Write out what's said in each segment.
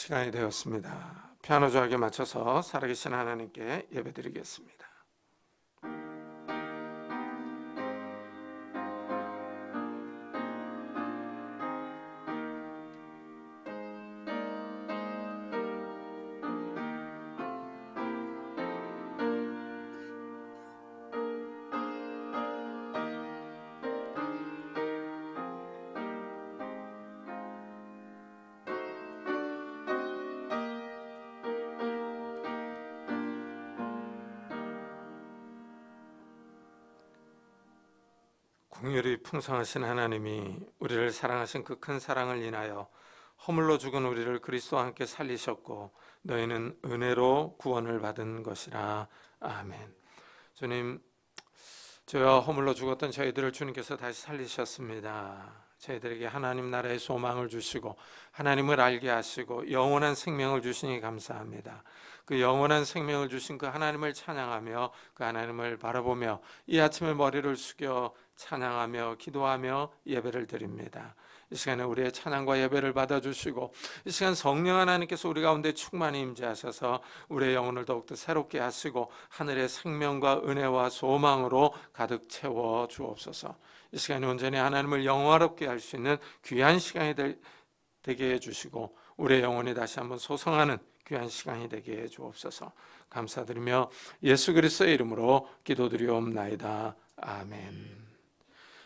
시간이 되었습니다. 피아노 조각에 맞춰서 살아계신 하나님께 예배드리겠습니다. 긍휼이 풍성하신 하나님이 우리를 사랑하신 그 큰 사랑을 인하여 허물로 죽은 우리를 그리스도와 함께 살리셨고 너희는 은혜로 구원을 받은 것이라. 아멘. 주님, 저희와 허물로 죽었던 저희들을 주님께서 다시 살리셨습니다. 저희들에게 하나님 나라의 소망을 주시고 하나님을 알게 하시고 영원한 생명을 주시니 감사합니다. 그 영원한 생명을 주신 그 하나님을 찬양하며 그 하나님을 바라보며 이 아침에 머리를 숙여 찬양하며 기도하며 예배를 드립니다. 이 시간에 우리의 찬양과 예배를 받아주시고 이 시간 성령 하나님께서 우리 가운데 충만히 임재하셔서 우리의 영혼을 더욱더 새롭게 하시고 하늘의 생명과 은혜와 소망으로 가득 채워 주옵소서. 이 시간에 온전히 하나님을 영화롭게 할 수 있는 귀한 시간이 되게 해주시고 우리의 영혼이 다시 한번 소성하는 귀한 시간이 되게 해 주옵소서. 감사드리며 예수 그리스도의 이름으로 기도드리옵나이다. 아멘.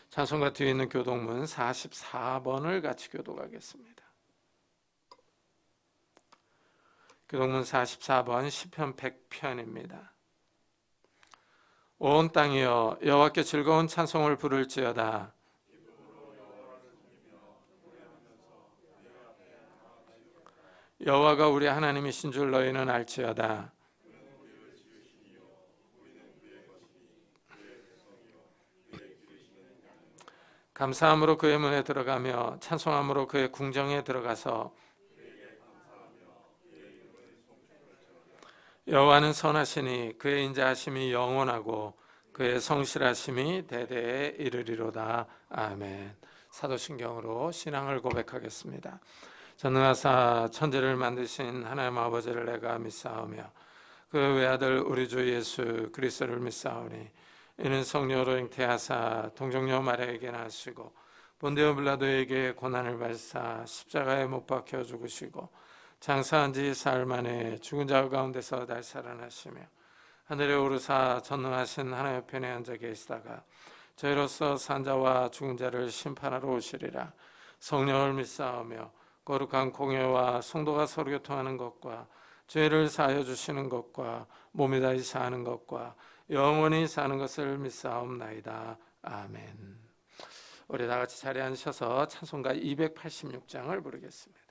찬송가 뒤에 있는 교독문 44번을 같이 교독하겠습니다. 교독문 44번 시편 100편입니다. 온 땅이여 여호와께 즐거운 찬송을 부를지어다. 여호와가 우리 하나님이신 줄 너희는 알지어다. 감사함으로 그의 문에 들어가며 찬송함으로 그의 궁정에 들어가서 여호와는 선하시니 그의 인자하심이 영원하고 그의 성실하심이 대대에 이르리로다. 아멘. 사도신경으로 신앙을 고백하겠습니다. 전능하사 천지를 만드신 하나님 아버지를 내가 믿사오며 그 외아들 우리 주 예수 그리스도를 믿사오니 이는 성령으로 잉태하사 동정녀 마리아에게 나시고 본디오 빌라도에게 고난을 받으사 십자가에 못 박혀 죽으시고 장사한 지 사흘 만에 죽은 자 가운데서 다시 살아나시며 하늘에 오르사 전능하신 하나님 편에 앉아 계시다가 저희로서 산 자와 죽은 자를 심판하러 오시리라. 성령을 믿사오며 거룩한 공회와 성도가 서로 교통하는 것과 죄를 사하여 주시는 것과 몸이 다시 사는 것과 영원히 사는 것을 믿사옵나이다. 아멘. 우리 다 같이 자리에 앉으셔서 찬송가 286장을 부르겠습니다.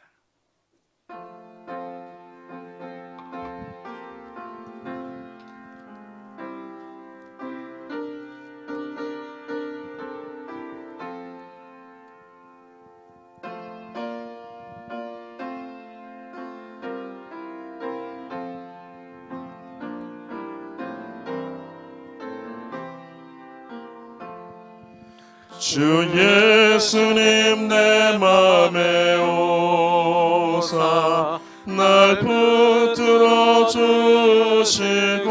주 예수님 내 맘에 오사 날 붙들어 주시고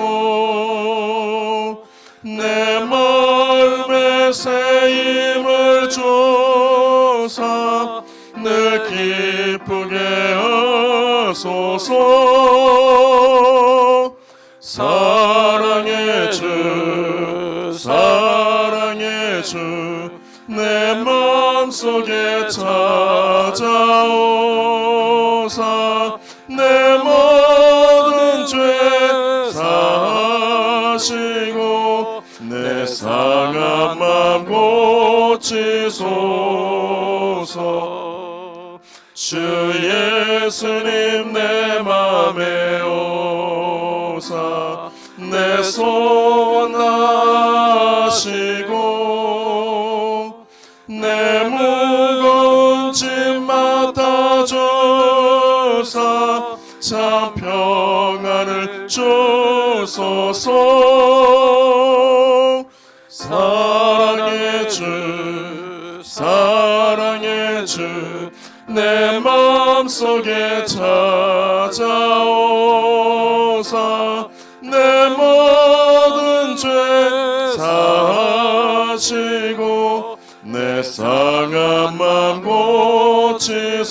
내 마음에 새 힘을 주사 늘 기쁘게 하소서. 사랑의 주 사랑의 주 내 마음속에 찾아오사 내 모든 죄 사하시고 내 상한 맘 고치소서. 주 예수님 내 맘에 오사 내 소원 아시고 내 무거운 짐 맡아주사 참 평안을 주소서. 사랑의 주 사랑의 주 내 마음 맘속에 찾아오사 내 모든 죄 사하시고 내 상한 맘 고치소서.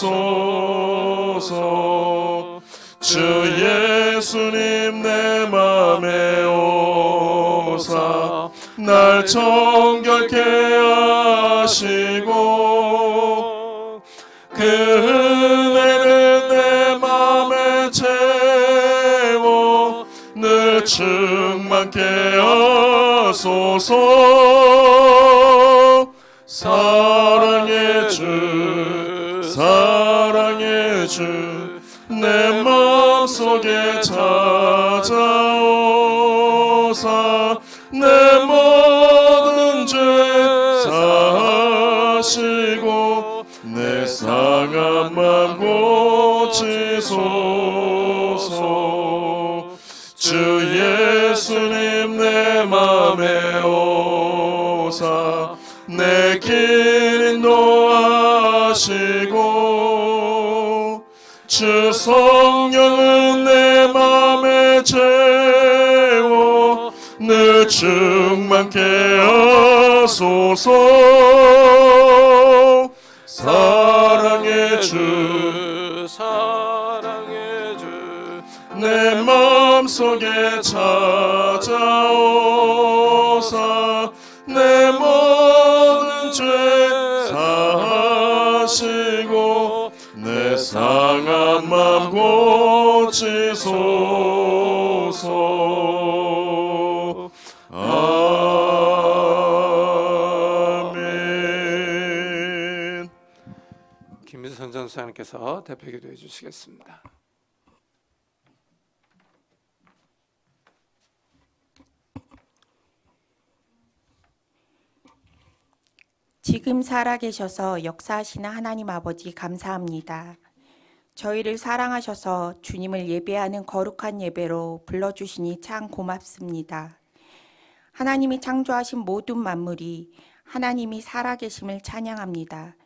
주 예수님 내 맘에 오사 날 정결케 하시고 그 은혜를 내 맘에 채워 늘 충만케 하소서. 사랑의 주 사랑의 주 내 맘속에 찾아오사 내 모든 죄 사하시고 내 상한 맘 고치소서. 주 예수님 내 맘에 오사 내 길 인도하시고 주 성령은 내 맘에 채워 늘 충만케 하소서. 사랑의 주 사랑의 주 내 맘속에 찾아오사 내 모든 죄 사하시고 내 상한 맘 고치소서. 아멘. 김민선 전사님께서 대표 기도해 주시겠습니다. 지금 살아계셔서 역사하시는 하나님 아버지 감사합니다. 저희를 사랑하셔서 주님을 예배하는 거룩한 예배로 불러주시니 참 고맙습니다. 하나님이 창조하신 모든 만물이 하나님이 살아계심을 찬양합니다.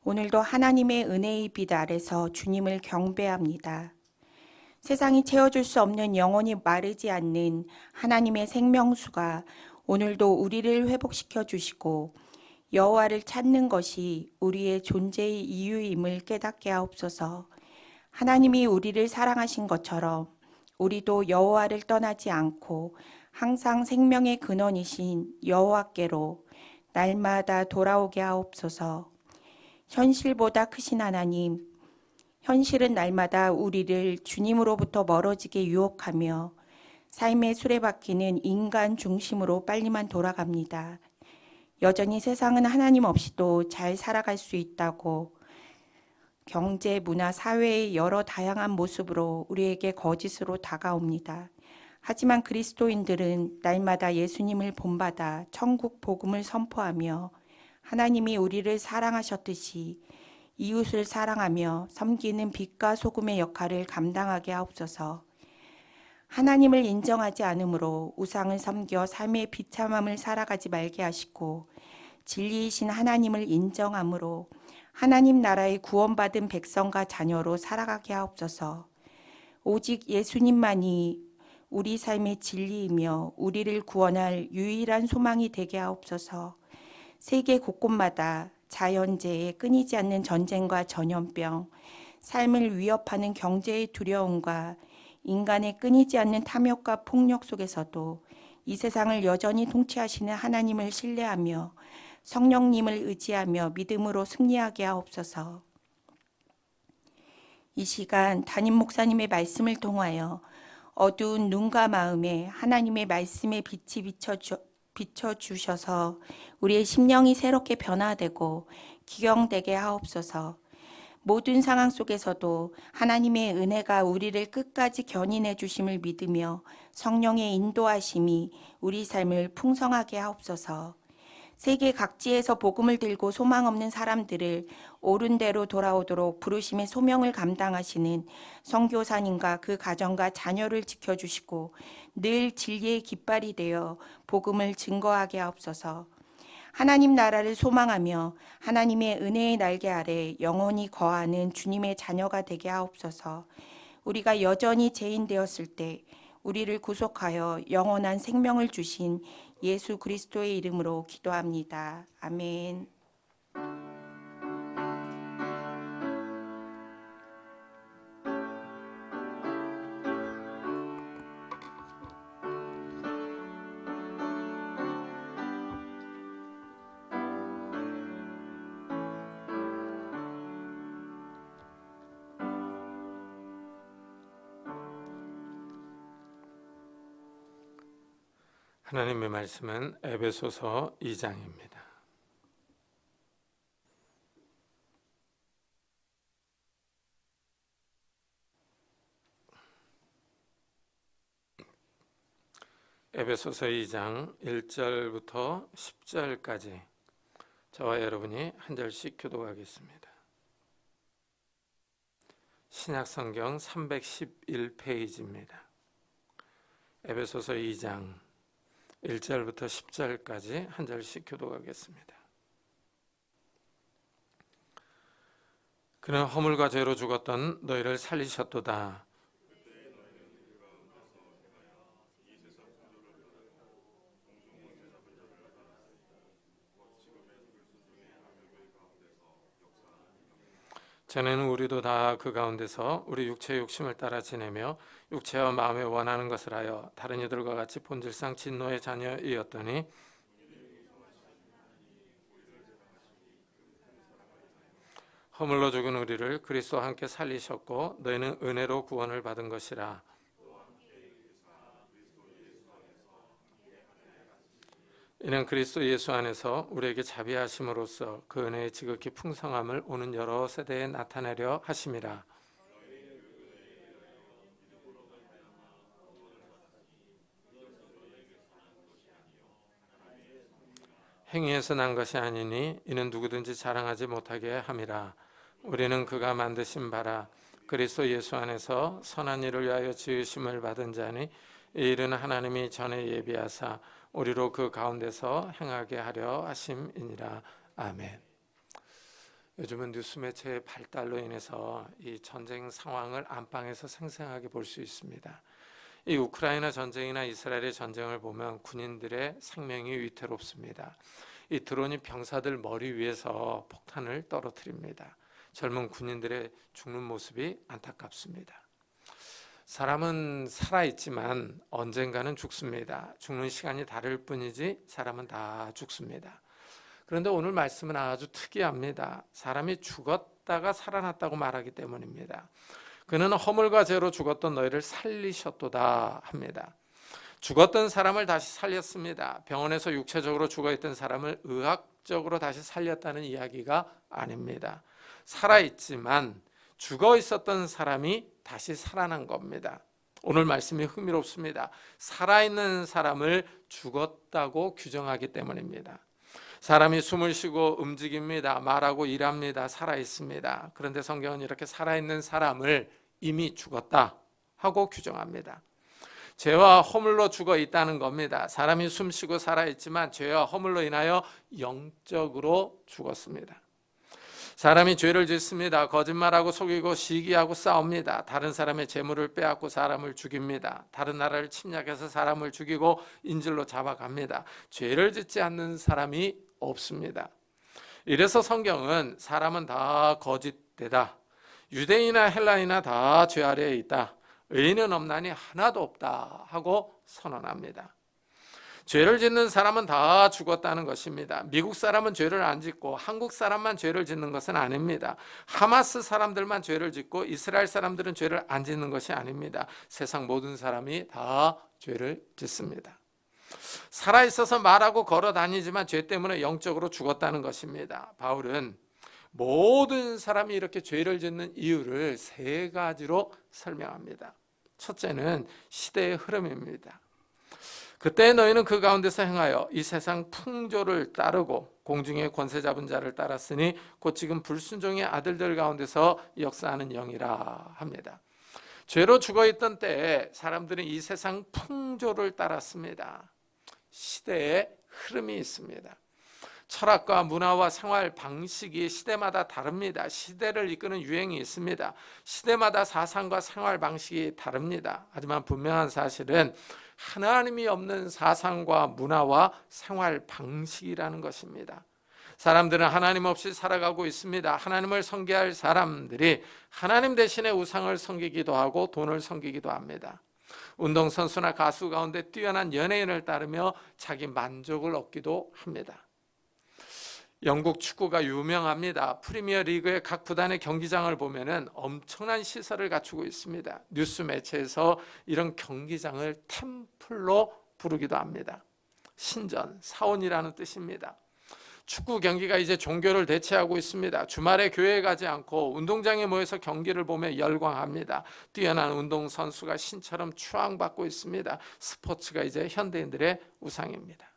오늘도 하나님의 은혜의 빛 아래서 주님을 경배합니다. 세상이 채워줄 수 없는 영원히 마르지 않는 하나님의 생명수가 오늘도 우리를 회복시켜 주시고 여호와를 찾는 것이 우리의 존재의 이유임을 깨닫게 하옵소서. 하나님이 우리를 사랑하신 것처럼 우리도 여호와를 떠나지 않고 항상 생명의 근원이신 여호와께로 날마다 돌아오게 하옵소서. 현실보다 크신 하나님, 현실은 날마다 우리를 주님으로부터 멀어지게 유혹하며 삶의 수레바퀴는 인간 중심으로 빨리만 돌아갑니다. 여전히 세상은 하나님 없이도 잘 살아갈 수 있다고 경제, 문화, 사회의 여러 다양한 모습으로 우리에게 거짓으로 다가옵니다. 하지만 그리스도인들은 날마다 예수님을 본받아 천국 복음을 선포하며 하나님이 우리를 사랑하셨듯이 이웃을 사랑하며 섬기는 빛과 소금의 역할을 감당하게 하옵소서. 하나님을 인정하지 않으므로 우상을 섬겨 삶의 비참함을 살아가지 말게 하시고 진리이신 하나님을 인정함으로 하나님 나라의 구원받은 백성과 자녀로 살아가게 하옵소서. 오직 예수님만이 우리 삶의 진리이며 우리를 구원할 유일한 소망이 되게 하옵소서. 세계 곳곳마다 자연재해, 끊이지 않는 전쟁과 전염병, 삶을 위협하는 경제의 두려움과 인간의 끊이지 않는 탐욕과 폭력 속에서도 이 세상을 여전히 통치하시는 하나님을 신뢰하며 성령님을 의지하며 믿음으로 승리하게 하옵소서. 이 시간 담임 목사님의 말씀을 통하여 어두운 눈과 마음에 하나님의 말씀의 빛이 비춰주셔서 우리의 심령이 새롭게 변화되고 기경되게 하옵소서. 모든 상황 속에서도 하나님의 은혜가 우리를 끝까지 견인해 주심을 믿으며 성령의 인도하심이 우리 삶을 풍성하게 하옵소서. 세계 각지에서 복음을 들고 소망 없는 사람들을 옳은 대로 돌아오도록 부르심의 소명을 감당하시는 선교사님과 그 가정과 자녀를 지켜주시고 늘 진리의 깃발이 되어 복음을 증거하게 하옵소서. 하나님 나라를 소망하며 하나님의 은혜의 날개 아래 영원히 거하는 주님의 자녀가 되게 하옵소서. 우리가 여전히 죄인 되었을 때 우리를 구속하여 영원한 생명을 주신 예수 그리스도의 이름으로 기도합니다. 아멘. 하나님의 말씀은 에베소서 2장입니다. 에베소서 2장 1절부터 10절까지 저와 여러분이 한 절씩 교독하겠습니다. 신약성경 311페이지입니다. 에베소서 2장 1절부터 10절까지 한 절씩 교독하겠습니다. 그는 허물과 죄로 죽었던 너희를 살리셨도다. 전에는 우리도 다 그 가운데서 우리 육체의 욕심을 따라 지내며 육체와 마음에 원하는 것을 하여 다른 이들과 같이 본질상 진노의 자녀이었더니 허물로 죽은 우리를 그리스도와 함께 살리셨고 너희는 은혜로 구원을 받은 것이라. 이는 그리스도 예수 안에서 우리에게 자비하심으로써 그 은혜의 지극히 풍성함을 오는 여러 세대에 나타내려 하심이라. 행위에서 난 것이 아니니 이는 누구든지 자랑하지 못하게 함이라. 우리는 그가 만드신 바라 그리스도 예수 안에서 선한 일을 위하여 지으심을 받은 자니 이 일은 하나님이 전에 예비하사 우리로 그 가운데서 행하게 하려 하심이니라. 아멘. 요즘은 뉴스 매체의 발달로 인해서 이 전쟁 상황을 안방에서 생생하게 볼 수 있습니다. 이 우크라이나 전쟁이나 이스라엘의 전쟁을 보면 군인들의 생명이 위태롭습니다. 이 드론이 병사들 머리 위에서 폭탄을 떨어뜨립니다. 젊은 군인들의 죽는 모습이 안타깝습니다. 사람은 살아있지만 언젠가는 죽습니다. 죽는 시간이 다를 뿐이지 사람은 다 죽습니다. 그런데 오늘 말씀은 아주 특이합니다. 사람이 죽었다가 살아났다고 말하기 때문입니다. 그는 허물과 죄로 죽었던 너희를 살리셨도다 합니다. 죽었던 사람을 다시 살렸습니다. 병원에서 육체적으로 죽어있던 사람을 의학적으로 다시 살렸다는 이야기가 아닙니다. 살아있지만 죽어 있었던 사람이 다시 살아난 겁니다. 오늘 말씀이 흥미롭습니다. 살아있는 사람을 죽었다고 규정하기 때문입니다. 사람이 숨을 쉬고 움직입니다. 말하고 일합니다. 살아있습니다. 그런데 성경은 이렇게 살아있는 사람을 이미 죽었다 하고 규정합니다. 죄와 허물로 죽어 있다는 겁니다. 사람이 숨쉬고 살아있지만 죄와 허물로 인하여 영적으로 죽었습니다. 사람이 죄를 짓습니다. 거짓말하고 속이고 시기하고 싸웁니다. 다른 사람의 재물을 빼앗고 사람을 죽입니다. 다른 나라를 침략해서 사람을 죽이고 인질로 잡아갑니다. 죄를 짓지 않는 사람이 없습니다. 이래서 성경은 사람은 다 거짓되다. 유대인이나 헬라인이나 다 죄 아래에 있다. 의인은 없나니 하나도 없다 하고 선언합니다. 죄를 짓는 사람은 다 죽었다는 것입니다. 미국 사람은 죄를 안 짓고 한국 사람만 죄를 짓는 것은 아닙니다. 하마스 사람들만 죄를 짓고 이스라엘 사람들은 죄를 안 짓는 것이 아닙니다. 세상 모든 사람이 다 죄를 짓습니다. 살아있어서 말하고 걸어 다니지만 죄 때문에 영적으로 죽었다는 것입니다. 바울은 모든 사람이 이렇게 죄를 짓는 이유를 세 가지로 설명합니다. 첫째는 시대의 흐름입니다. 그때 너희는 그 가운데서 행하여 이 세상 풍조를 따르고 공중의 권세 잡은 자를 따랐으니 곧 지금 불순종의 아들들 가운데서 역사하는 영이라 합니다. 죄로 죽어있던 때에 사람들은 이 세상 풍조를 따랐습니다. 시대의 흐름이 있습니다. 철학과 문화와 생활 방식이 시대마다 다릅니다. 시대를 이끄는 유행이 있습니다. 시대마다 사상과 생활 방식이 다릅니다. 하지만 분명한 사실은 하나님이 없는 사상과 문화와 생활 방식이라는 것입니다. 사람들은 하나님 없이 살아가고 있습니다. 하나님을 섬겨야 할 사람들이 하나님 대신에 우상을 섬기기도 하고 돈을 섬기기도 합니다. 운동선수나 가수 가운데 뛰어난 연예인을 따르며 자기 만족을 얻기도 합니다. 영국 축구가 유명합니다. 프리미어 리그의 각 구단의 경기장을 보면은 엄청난 시설을 갖추고 있습니다. 뉴스 매체에서 이런 경기장을 템플로 부르기도 합니다. 신전, 사원이라는 뜻입니다. 축구 경기가 이제 종교를 대체하고 있습니다. 주말에 교회에 가지 않고 운동장에 모여서 경기를 보며 열광합니다. 뛰어난 운동선수가 신처럼 추앙받고 있습니다. 스포츠가 이제 현대인들의 우상입니다.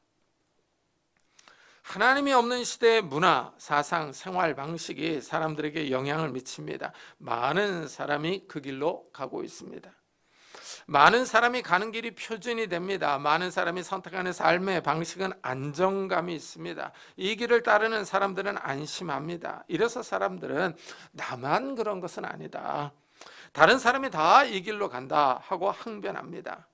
하나님이 없는 시대의 문화, 사상, 생활 방식이 사람들에게 영향을 미칩니다. 많은 사람이 그 길로 가고 있습니다. 많은 사람이 가는 길이 표준이 됩니다. 많은 사람이 선택하는 삶의 방식은 안정감이 있습니다. 이 길을 따르는 사람들은 안심합니다. 이래서 사람들은 나만 그런 것은 아니다, 다른 사람이 다 이 길로 간다 하고 항변합니다.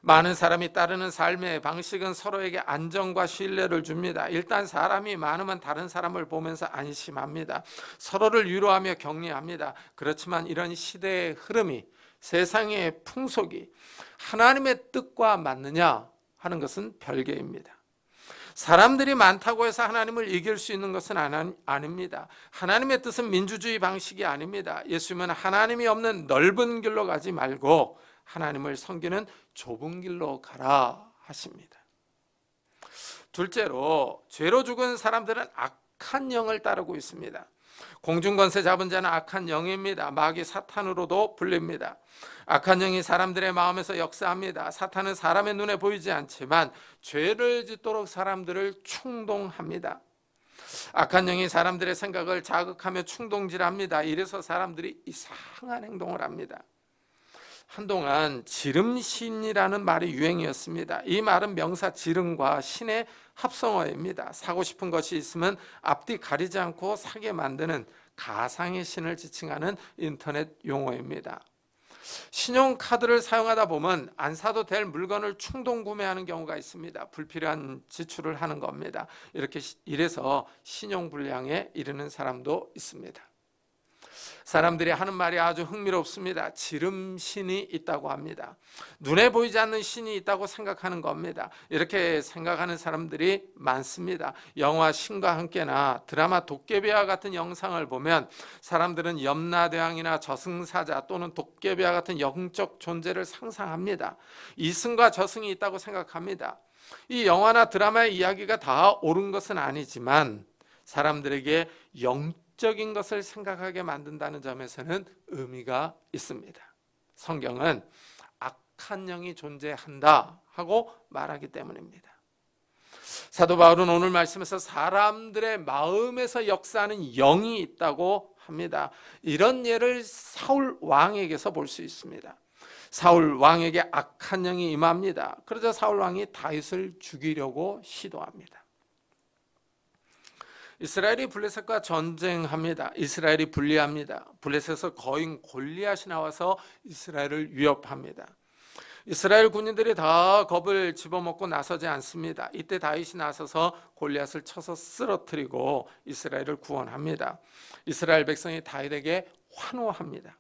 많은 사람이 따르는 삶의 방식은 서로에게 안정과 신뢰를 줍니다. 일단 사람이 많으면 다른 사람을 보면서 안심합니다. 서로를 위로하며 격려합니다. 그렇지만 이런 시대의 흐름이, 세상의 풍속이 하나님의 뜻과 맞느냐 하는 것은 별개입니다. 사람들이 많다고 해서 하나님을 이길 수 있는 것은 아닙니다. 하나님의 뜻은 민주주의 방식이 아닙니다. 예수님은 하나님이 없는 넓은 길로 가지 말고 하나님을 섬기는 좁은 길로 가라 하십니다. 둘째로, 죄로 죽은 사람들은 악한 영을 따르고 있습니다. 공중권세 잡은 자는 악한 영입니다. 마귀 사탄으로도 불립니다. 악한 영이 사람들의 마음에서 역사합니다. 사탄은 사람의 눈에 보이지 않지만 죄를 짓도록 사람들을 충동합니다. 악한 영이 사람들의 생각을 자극하며 충동질합니다. 이래서 사람들이 이상한 행동을 합니다. 한동안 지름신이라는 말이 유행이었습니다. 이 말은 명사 지름과 신의 합성어입니다. 사고 싶은 것이 있으면 앞뒤 가리지 않고 사게 만드는 가상의 신을 지칭하는 인터넷 용어입니다. 신용카드를 사용하다 보면 안 사도 될 물건을 충동 구매하는 경우가 있습니다. 불필요한 지출을 하는 겁니다. 이래서 신용불량에 이르는 사람도 있습니다. 사람들이 하는 말이 아주 흥미롭습니다. 지름신이 있다고 합니다. 눈에 보이지 않는 신이 있다고 생각하는 겁니다. 이렇게 생각하는 사람들이 많습니다. 영화 신과 함께나 드라마 도깨비와 같은 영상을 보면 사람들은 염라대왕이나 저승사자 또는 도깨비와 같은 영적 존재를 상상합니다. 이승과 저승이 있다고 생각합니다. 이 영화나 드라마의 이야기가 다 옳은 것은 아니지만 사람들에게 적인 것을 생각하게 만든다는 점에서는 의미가 있습니다. 성경은 악한 영이 존재한다 하고 말하기 때문입니다. 사도 바울은 오늘 말씀에서 사람들의 마음에서 역사하는 영이 있다고 합니다. 이런 예를 사울 왕에게서 볼 수 있습니다. 사울 왕에게 악한 영이 임합니다. 그러자 사울 왕이 다윗을 죽이려고 시도합니다. 이스라엘이 블레셋과 전쟁합니다. 이스라엘이 불리합니다. 블레셋에서 거인 골리앗이 나와서 이스라엘을 위협합니다. 이스라엘 군인들이 다 겁을 집어먹고 나서지 않습니다. 이때 다윗이 나서서 골리앗을 쳐서 쓰러뜨리고 이스라엘을 구원합니다. 이스라엘 백성이 다윗에게 환호합니다.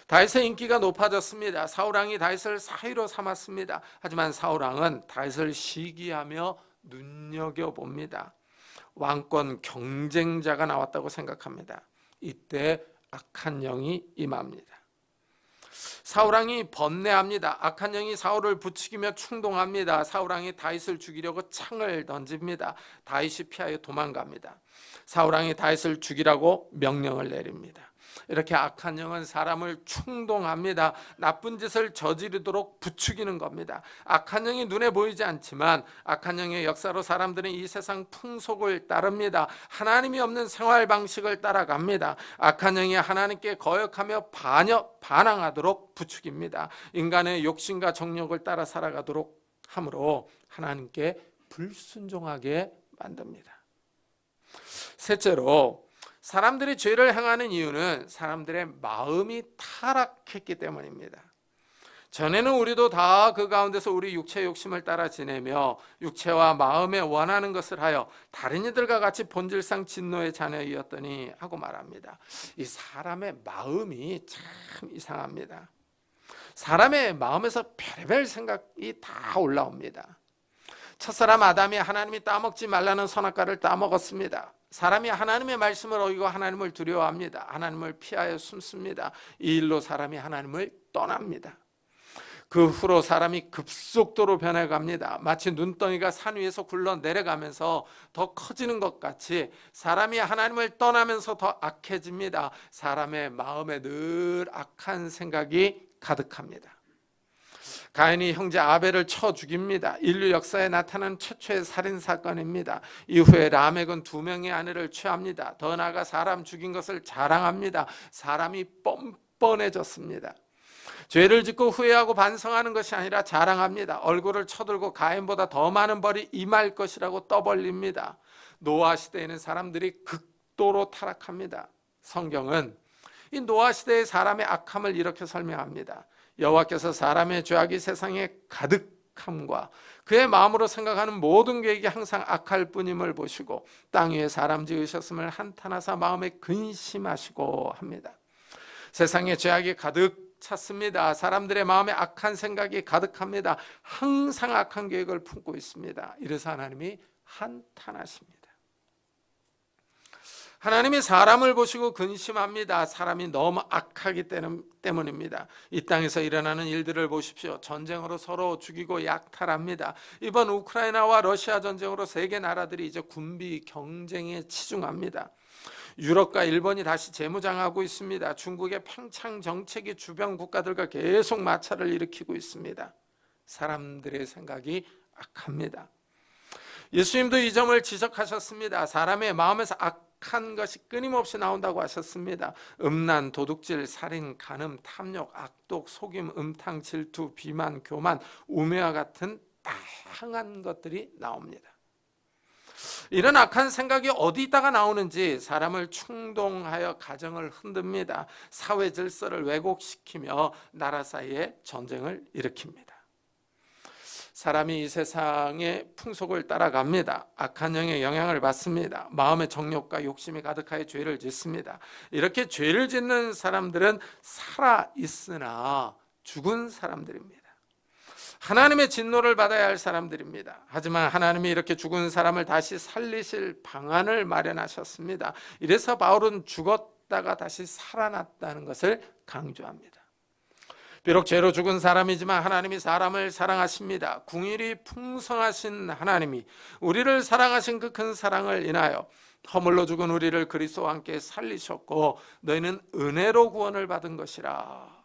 다윗의 인기가 높아졌습니다. 사울왕이 다윗을 사위로 삼았습니다. 하지만 사울왕은 다윗을 시기하며 눈여겨봅니다. 왕권 경쟁자가 나왔다고 생각합니다. 이때 악한 영이 임합니다. 사울왕이 번뇌합니다. 악한 영이 사울을 부추기며 충동합니다. 사울왕이 다윗을 죽이려고 창을 던집니다. 다윗이 피하여 도망갑니다. 사울왕이 다윗을 죽이라고 명령을 내립니다. 이렇게 악한 영은 사람을 충동합니다. 나쁜 짓을 저지르도록 부추기는 겁니다. 악한 영이 눈에 보이지 않지만 악한 영의 역사로 사람들은 이 세상 풍속을 따릅니다. 하나님이 없는 생활 방식을 따라갑니다. 악한 영이 하나님께 거역하며 반항하도록 부추깁니다. 인간의 욕심과 정욕을 따라 살아가도록 함으로 하나님께 불순종하게 만듭니다. 셋째로, 사람들이 죄를 행하는 이유는 사람들의 마음이 타락했기 때문입니다. 전에는 우리도 다 그 가운데서 우리 육체의 욕심을 따라 지내며 육체와 마음에 원하는 것을 하여 다른 이들과 같이 본질상 진노의 자녀이었더니 하고 말합니다. 이 사람의 마음이 참 이상합니다. 사람의 마음에서 별의별 생각이 다 올라옵니다. 첫사람 아담이 하나님이 따먹지 말라는 선악과를 따먹었습니다. 사람이 하나님의 말씀을 어기고 하나님을 두려워합니다. 하나님을 피하여 숨습니다. 이 일로 사람이 하나님을 떠납니다. 그 후로 사람이 급속도로 변해갑니다. 마치 눈덩이가 산 위에서 굴러 내려가면서 더 커지는 것 같이 사람이 하나님을 떠나면서 더 악해집니다. 사람의 마음에 늘 악한 생각이 가득합니다. 가인이 형제 아벨을 쳐 죽입니다. 인류 역사에 나타난 최초의 살인사건입니다. 이후에 라멕은 2명의 아내를 취합니다. 더 나아가 사람 죽인 것을 자랑합니다. 사람이 뻔뻔해졌습니다. 죄를 짓고 후회하고 반성하는 것이 아니라 자랑합니다. 얼굴을 쳐들고 가인보다 더 많은 벌이 임할 것이라고 떠벌립니다. 노아 시대에는 사람들이 극도로 타락합니다. 성경은 이 노아 시대의 사람의 악함을 이렇게 설명합니다. 여호와께서 사람의 죄악이 세상에 가득함과 그의 마음으로 생각하는 모든 계획이 항상 악할 뿐임을 보시고 땅 위에 사람 지으셨음을 한탄하사 마음에 근심하시고 합니다. 세상에 죄악이 가득 찼습니다. 사람들의 마음에 악한 생각이 가득합니다. 항상 악한 계획을 품고 있습니다. 이래서 하나님이 한탄하십니다. 하나님이 사람을 보시고 근심합니다. 사람이 너무 악하기 때문입니다. 이 땅에서 일어나는 일들을 보십시오. 전쟁으로 서로 죽이고 약탈합니다. 이번 우크라이나와 러시아 전쟁으로 세계 나라들이 이제 군비 경쟁에 치중합니다. 유럽과 일본이 다시 재무장하고 있습니다. 중국의 팽창 정책이 주변 국가들과 계속 마찰을 일으키고 있습니다. 사람들의 생각이 악합니다. 예수님도 이 점을 지적하셨습니다. 사람의 마음에서 악한 것이 끊임없이 나온다고 하셨습니다. 음란, 도둑질, 살인, 간음, 탐욕, 악독, 속임, 음탕, 질투, 비만, 교만, 우매와 같은 다양한 것들이 나옵니다. 이런 악한 생각이 어디다가 나오는지 사람을 충동하여 가정을 흔듭니다. 사회 질서를 왜곡시키며 나라 사이에 전쟁을 일으킵니다. 사람이 이 세상의 풍속을 따라갑니다. 악한 영의 영향을 받습니다. 마음의 정욕과 욕심이 가득하여 죄를 짓습니다. 이렇게 죄를 짓는 사람들은 살아있으나 죽은 사람들입니다. 하나님의 진노를 받아야 할 사람들입니다. 하지만 하나님이 이렇게 죽은 사람을 다시 살리실 방안을 마련하셨습니다. 이래서 바울은 죽었다가 다시 살아났다는 것을 강조합니다. 비록 죄로 죽은 사람이지만 하나님이 사람을 사랑하십니다. 궁일이 풍성하신 하나님이 우리를 사랑하신 그 큰 사랑을 인하여 허물로 죽은 우리를 그리스도와 함께 살리셨고 너희는 은혜로 구원을 받은 것이라.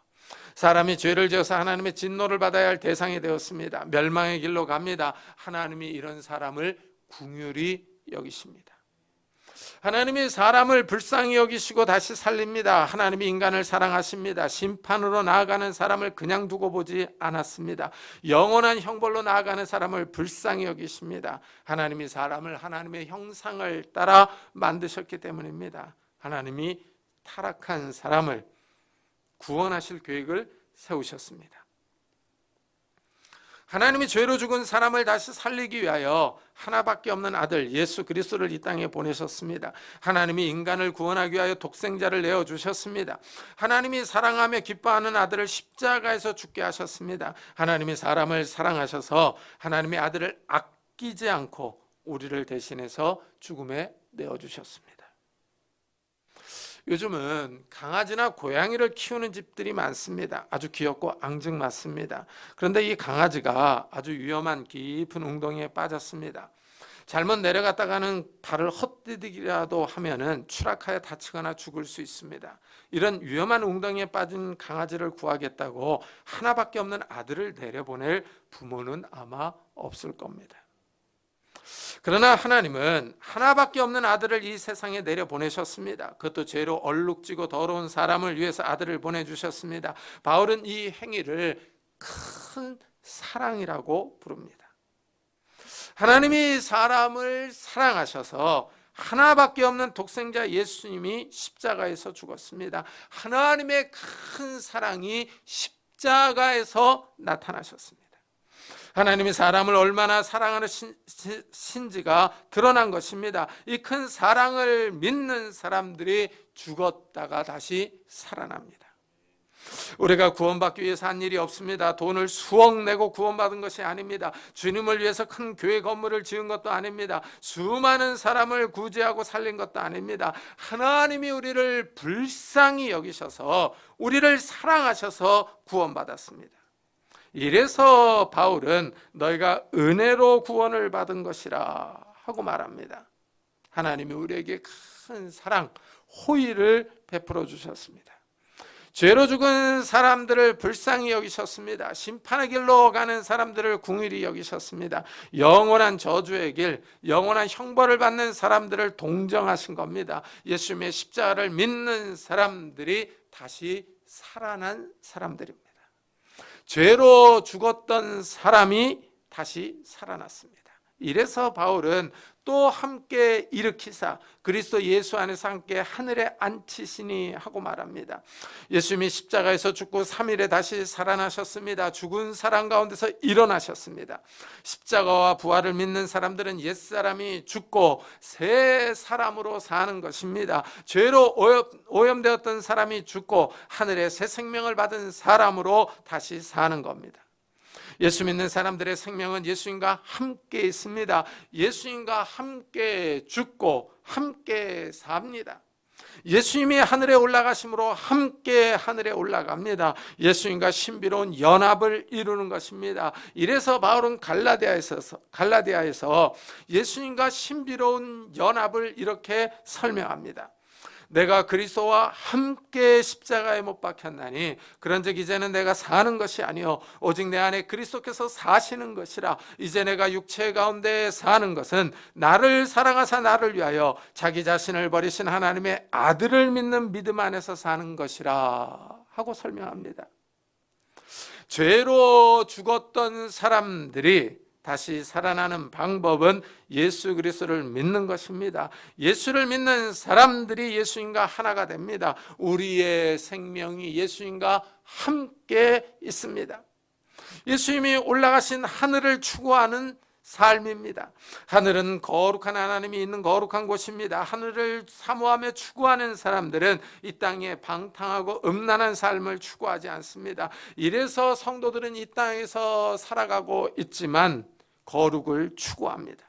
사람이 죄를 지어서 하나님의 진노를 받아야 할 대상이 되었습니다. 멸망의 길로 갑니다. 하나님이 이런 사람을 긍휼히 여기십니다. 하나님이 사람을 불쌍히 여기시고 다시 살립니다. 하나님이 인간을 사랑하십니다. 심판으로 나아가는 사람을 그냥 두고 보지 않았습니다. 영원한 형벌로 나아가는 사람을 불쌍히 여기십니다. 하나님이 사람을 하나님의 형상을 따라 만드셨기 때문입니다. 하나님이 타락한 사람을 구원하실 계획을 세우셨습니다. 하나님이 죄로 죽은 사람을 다시 살리기 위하여 하나밖에 없는 아들 예수 그리스도를 이 땅에 보내셨습니다. 하나님이 인간을 구원하기 위하여 독생자를 내어주셨습니다. 하나님이 사랑하며 기뻐하는 아들을 십자가에서 죽게 하셨습니다. 하나님이 사람을 사랑하셔서 하나님의 아들을 아끼지 않고 우리를 대신해서 죽음에 내어주셨습니다. 요즘은 강아지나 고양이를 키우는 집들이 많습니다. 아주 귀엽고 앙증맞습니다. 그런데 이 강아지가 아주 위험한 깊은 웅덩이에 빠졌습니다. 잘못 내려갔다가는 발을 헛디디기라도 하면은 추락하여 다치거나 죽을 수 있습니다. 이런 위험한 웅덩이에 빠진 강아지를 구하겠다고 하나밖에 없는 아들을 내려보낼 부모는 아마 없을 겁니다. 그러나 하나님은 하나밖에 없는 아들을 이 세상에 내려보내셨습니다. 그것도 죄로 얼룩지고 더러운 사람을 위해서 아들을 보내주셨습니다. 바울은 이 행위를 큰 사랑이라고 부릅니다. 하나님이 사람을 사랑하셔서 하나밖에 없는 독생자 예수님이 십자가에서 죽었습니다. 하나님의 큰 사랑이 십자가에서 나타나셨습니다. 하나님이 사람을 얼마나 사랑하는 신지가 드러난 것입니다. 이 큰 사랑을 믿는 사람들이 죽었다가 다시 살아납니다. 우리가 구원받기 위해서 한 일이 없습니다. 돈을 수억 내고 구원받은 것이 아닙니다. 주님을 위해서 큰 교회 건물을 지은 것도 아닙니다. 수많은 사람을 구제하고 살린 것도 아닙니다. 하나님이 우리를 불쌍히 여기셔서 우리를 사랑하셔서 구원받았습니다. 이래서 바울은 너희가 은혜로 구원을 받은 것이라 하고 말합니다. 하나님이 우리에게 큰 사랑, 호의를 베풀어 주셨습니다. 죄로 죽은 사람들을 불쌍히 여기셨습니다. 심판의 길로 가는 사람들을 긍휼히 여기셨습니다. 영원한 저주의 길, 영원한 형벌을 받는 사람들을 동정하신 겁니다. 예수님의 십자가를 믿는 사람들이 다시 살아난 사람들입니다. 죄로 죽었던 사람이 다시 살아났습니다. 이래서 바울은 또 함께 일으키사 그리스도 예수 안에서 함께 하늘에 앉히시니 하고 말합니다. 예수님이 십자가에서 죽고 3일에 다시 살아나셨습니다. 죽은 사람 가운데서 일어나셨습니다. 십자가와 부활을 믿는 사람들은 옛사람이 죽고 새 사람으로 사는 것입니다. 죄로 오염되었던 사람이 죽고 하늘에 새 생명을 받은 사람으로 다시 사는 겁니다. 예수 믿는 사람들의 생명은 예수님과 함께 있습니다. 예수님과 함께 죽고 함께 삽니다. 예수님이 하늘에 올라가심으로 함께 하늘에 올라갑니다. 예수님과 신비로운 연합을 이루는 것입니다. 이래서 바울은 갈라디아에서 예수님과 신비로운 연합을 이렇게 설명합니다. 내가 그리스도와 함께 십자가에 못 박혔나니 그런즉 이제는 내가 사는 것이 아니요 오직 내 안에 그리스도께서 사시는 것이라. 이제 내가 육체 가운데 사는 것은 나를 사랑하사 나를 위하여 자기 자신을 버리신 하나님의 아들을 믿는 믿음 안에서 사는 것이라 하고 설명합니다. 죄로 죽었던 사람들이 다시 살아나는 방법은 예수 그리스도를 믿는 것입니다. 예수를 믿는 사람들이 예수님과 하나가 됩니다. 우리의 생명이 예수님과 함께 있습니다. 예수님이 올라가신 하늘을 추구하는 삶입니다. 하늘은 거룩한 하나님이 있는 거룩한 곳입니다. 하늘을 사모하며 추구하는 사람들은 이 땅에 방탕하고 음란한 삶을 추구하지 않습니다. 이래서 성도들은 이 땅에서 살아가고 있지만 거룩을 추구합니다.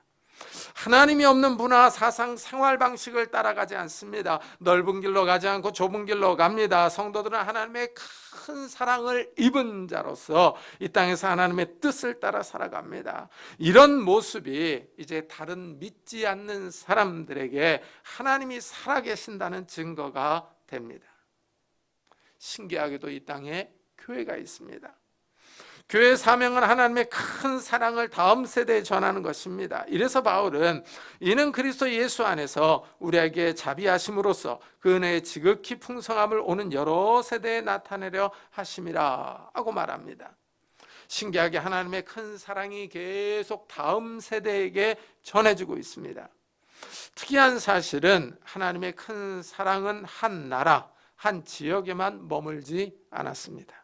하나님이 없는 문화, 사상, 생활 방식을 따라가지 않습니다. 넓은 길로 가지 않고 좁은 길로 갑니다. 성도들은 하나님의 큰 사랑을 입은 자로서 이 땅에서 하나님의 뜻을 따라 살아갑니다. 이런 모습이 이제 다른 믿지 않는 사람들에게 하나님이 살아계신다는 증거가 됩니다. 신기하게도 이 땅에 교회가 있습니다. 교회의 사명은 하나님의 큰 사랑을 다음 세대에 전하는 것입니다. 이래서 바울은 이는 그리스도 예수 안에서 우리에게 자비하심으로써 그 은혜의 지극히 풍성함을 오는 여러 세대에 나타내려 하심이라 하고 말합니다. 신기하게 하나님의 큰 사랑이 계속 다음 세대에게 전해지고 있습니다. 특이한 사실은 하나님의 큰 사랑은 한 나라, 한 지역에만 머물지 않았습니다.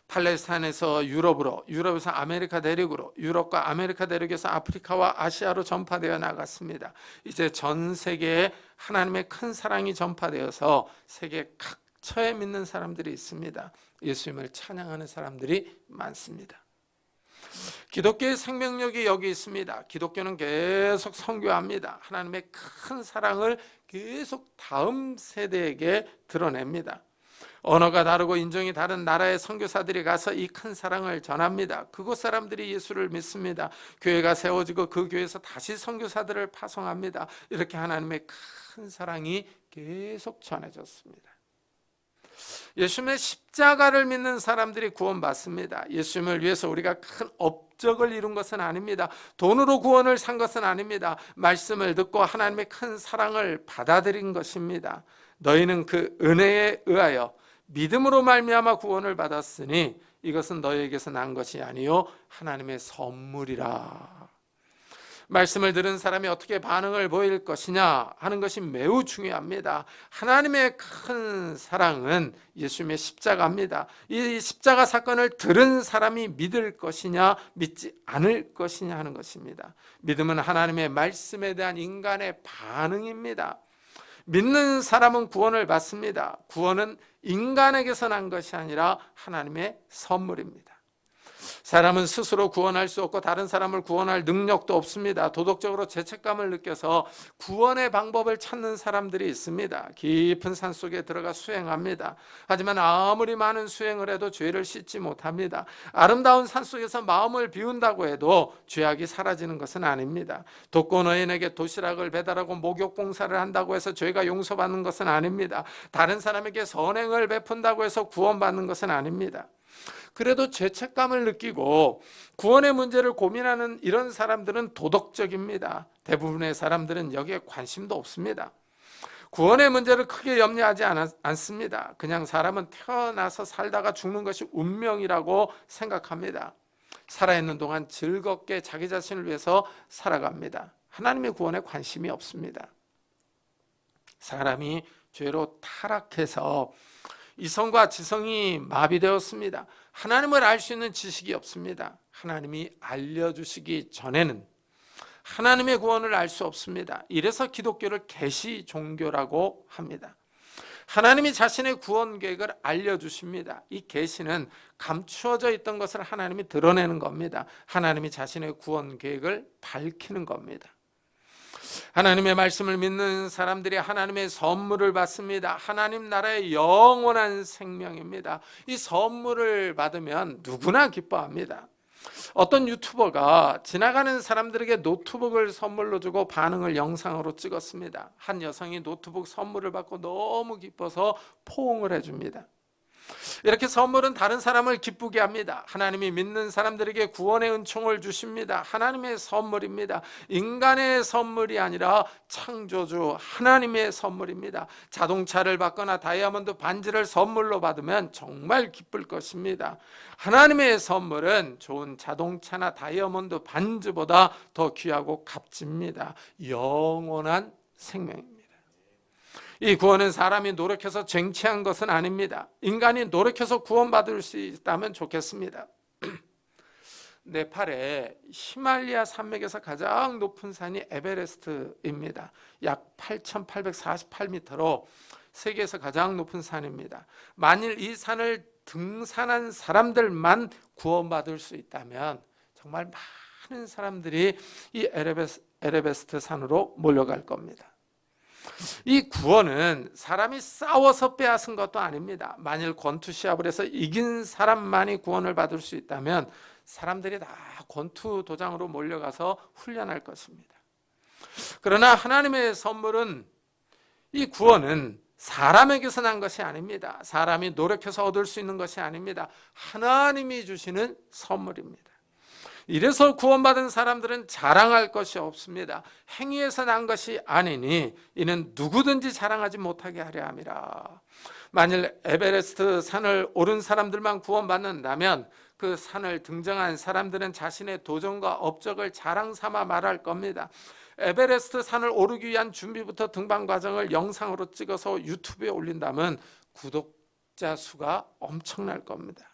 팔레스타인에서 유럽으로, 유럽에서 아메리카 대륙으로, 유럽과 아메리카 대륙에서 아프리카와 아시아로 전파되어 나갔습니다. 이제 전 세계에 하나님의 큰 사랑이 전파되어서 세계 각처에 믿는 사람들이 있습니다. 예수님을 찬양하는 사람들이 많습니다. 기독교의 생명력이 여기 있습니다. 기독교는 계속 선교합니다. 하나님의 큰 사랑을 계속 다음 세대에게 드러냅니다. 언어가 다르고 인종이 다른 나라의 선교사들이 가서 이 큰 사랑을 전합니다. 그곳 사람들이 예수를 믿습니다. 교회가 세워지고 그 교회에서 다시 선교사들을 파송합니다. 이렇게 하나님의 큰 사랑이 계속 전해졌습니다. 예수님의 십자가를 믿는 사람들이 구원받습니다. 예수님을 위해서 우리가 큰 업적을 이룬 것은 아닙니다. 돈으로 구원을 산 것은 아닙니다. 말씀을 듣고 하나님의 큰 사랑을 받아들인 것입니다. 너희는 그 은혜에 의하여 믿음으로 말미암아 구원을 받았으니 이것은 너희에게서 난 것이 아니요 하나님의 선물이라. 말씀을 들은 사람이 어떻게 반응을 보일 것이냐 하는 것이 매우 중요합니다. 하나님의 큰 사랑은 예수님의 십자가입니다. 이 십자가 사건을 들은 사람이 믿을 것이냐 믿지 않을 것이냐 하는 것입니다. 믿음은 하나님의 말씀에 대한 인간의 반응입니다. 믿는 사람은 구원을 받습니다. 구원은 인간에게서 난 것이 아니라 하나님의 선물입니다. 사람은 스스로 구원할 수 없고 다른 사람을 구원할 능력도 없습니다. 도덕적으로 죄책감을 느껴서 구원의 방법을 찾는 사람들이 있습니다. 깊은 산속에 들어가 수행합니다. 하지만 아무리 많은 수행을 해도 죄를 씻지 못합니다. 아름다운 산속에서 마음을 비운다고 해도 죄악이 사라지는 것은 아닙니다. 독거노인에게 도시락을 배달하고 목욕 봉사를 한다고 해서 죄가 용서받는 것은 아닙니다. 다른 사람에게 선행을 베푼다고 해서 구원받는 것은 아닙니다. 그래도 죄책감을 느끼고 구원의 문제를 고민하는 이런 사람들은 도덕적입니다. 대부분의 사람들은 여기에 관심도 없습니다. 구원의 문제를 크게 염려하지 않습니다. 그냥 사람은 태어나서 살다가 죽는 것이 운명이라고 생각합니다. 살아있는 동안 즐겁게 자기 자신을 위해서 살아갑니다. 하나님의 구원에 관심이 없습니다. 사람이 죄로 타락해서 이성과 지성이 마비되었습니다. 하나님을 알 수 있는 지식이 없습니다. 하나님이 알려주시기 전에는 하나님의 구원을 알 수 없습니다. 이래서 기독교를 계시 종교라고 합니다. 하나님이 자신의 구원 계획을 알려주십니다. 이 계시는 감추어져 있던 것을 하나님이 드러내는 겁니다. 하나님이 자신의 구원 계획을 밝히는 겁니다. 하나님의 말씀을 믿는 사람들이 하나님의 선물을 받습니다. 하나님 나라의 영원한 생명입니다. 이 선물을 받으면 누구나 기뻐합니다. 어떤 유튜버가 지나가는 사람들에게 노트북을 선물로 주고 반응을 영상으로 찍었습니다. 한 여성이 노트북 선물을 받고 너무 기뻐서 포옹을 해줍니다. 이렇게 선물은 다른 사람을 기쁘게 합니다. 하나님이 믿는 사람들에게 구원의 은총을 주십니다. 하나님의 선물입니다. 인간의 선물이 아니라 창조주 하나님의 선물입니다. 자동차를 받거나 다이아몬드 반지를 선물로 받으면 정말 기쁠 것입니다. 하나님의 선물은 좋은 자동차나 다이아몬드 반지보다 더 귀하고 값집니다. 영원한 생명입니다. 이 구원은 사람이 노력해서 쟁취한 것은 아닙니다. 인간이 노력해서 구원받을 수 있다면 좋겠습니다. 네팔의 히말라야 산맥에서 가장 높은 산이 에베레스트입니다. 약 8,848m로 세계에서 가장 높은 산입니다. 만일 이 산을 등산한 사람들만 구원받을 수 있다면 정말 많은 사람들이 이 에베레스트 산으로 몰려갈 겁니다. 이 구원은 사람이 싸워서 빼앗은 것도 아닙니다. 만일 권투 시합을 해서 이긴 사람만이 구원을 받을 수 있다면 사람들이 다 권투 도장으로 몰려가서 훈련할 것입니다. 그러나 하나님의 선물은, 이 구원은 사람에게서 난 것이 아닙니다. 사람이 노력해서 얻을 수 있는 것이 아닙니다. 하나님이 주시는 선물입니다. 이래서 구원받은 사람들은 자랑할 것이 없습니다. 행위에서 난 것이 아니니 이는 누구든지 자랑하지 못하게 하려 함이라. 만일 에베레스트 산을 오른 사람들만 구원받는다면 그 산을 등정한 사람들은 자신의 도전과 업적을 자랑 삼아 말할 겁니다. 에베레스트 산을 오르기 위한 준비부터 등반 과정을 영상으로 찍어서 유튜브에 올린다면 구독자 수가 엄청날 겁니다.